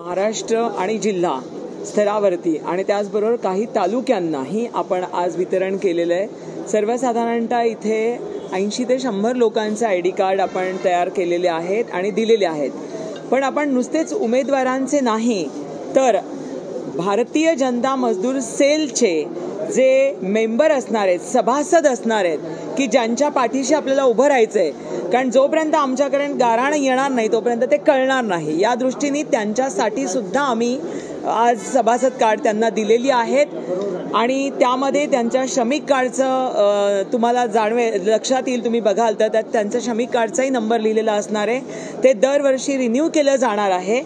महाराष्ट्र आणि जिल्हा स्तरावरती आणि त्याचबरोबर काही तालुक्यांनाही आपण आज वितरण केलेलं आहे। सर्वसाधारणतः इथे 80 ते 100 लोकांचे आयडी कार्ड आपण तयार केलेले आहेत आणि दिलेले आहेत। पण आपण नुसतेच उमेदवारांचे नाही तर भारतीय जनता मजदूर सेलचे जे मेंबर असणार आहेत, सभासद असणार आहेत की ज्यांच्या पाठीशी आपल्याला उभं राहायचंय, कारण जोपर्यंत आमच्याकडे गाऱ्हाण येणार नाही तोपर्यंत ते कळणार नाही। या दृष्टीने त्यांच्यासाठी सुद्धा आम्ही आज सभासद कार्ड त्यांना दिलेली आहेत आणि त्यामध्ये त्यांच्या श्रमिक कार्डचं तुम्हाला लक्षात येईल, तुम्ही बघाल तर त्यात त्यांचा श्रमिक कार्डचाही नंबर लिहिलेला असणार आहे। ते दरवर्षी रिन्यू केलं जाणार आहे।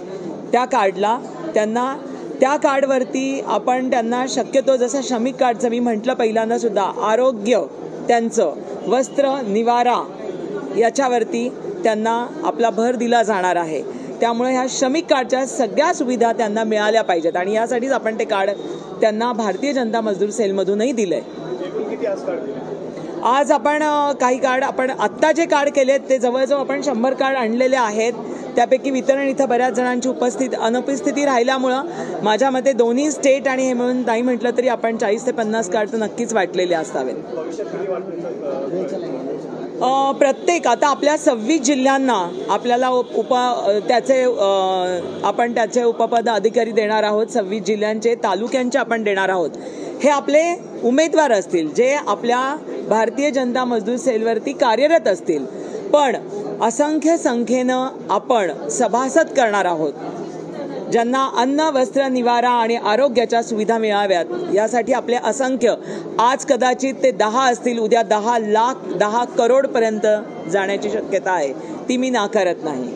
त्या कार्डला त्यांना त्या कार्डवरती आपण त्यांना शक्यतो जसं श्रमिक कार्डचं मी म्हटलं पहिल्यांदा सुद्धा आरोग्य, त्यांचं वस्त्र, निवारा याच्यावरती त्यांना आपला भर दिला जाणार आहे। त्यामुळे ह्या श्रमिक कार्डच्या सगळ्या सुविधा त्यांना मिळाल्या पाहिजेत आणि यासाठीच आपण ते कार्ड त्यांना भारतीय जनता मजदूर सेलमधूनही दिलंय। आज आपण काही कार्ड आपण आत्ता जे कार्ड केलेत ते जवळजवळ आपण 100 कार्ड आणलेले आहेत। त्यापैकी वितरण इथं बऱ्याच जणांची अनुपस्थिती राहिल्यामुळं माझ्या मते दोन्ही स्टेट आणि हे म्हणून नाही म्हटलं तरी आपण 40 ते 50 कार्ड तर नक्कीच वाटलेले असावेत। प्रत्येक आता आपल्या 26 जिल्ह्यांना आपल्याला त्याचे उपपद अधिकारी देणार आहोत। 26 जिल्ह्यांचे तालुक्यांचे आपण देणार आहोत। हे आपले उमेदवार असतील जे आपल्या भारतीय जनता मजदूर सेलवरती कार्यरत असतील, पण असंख्य संख्येनं आपण सभासद करणार आहोत ज्यांना अन्न, वस्त्र, निवारा आणि आरोग्याच्या सुविधा मिळाव्यात। यासाठी आपले असंख्य, आज कदाचित ते 10 असतील, उद्या 10 लाख 10 करोड पर्यंत जाण्याची शक्यता आहे, ती मी नाकारत नाही।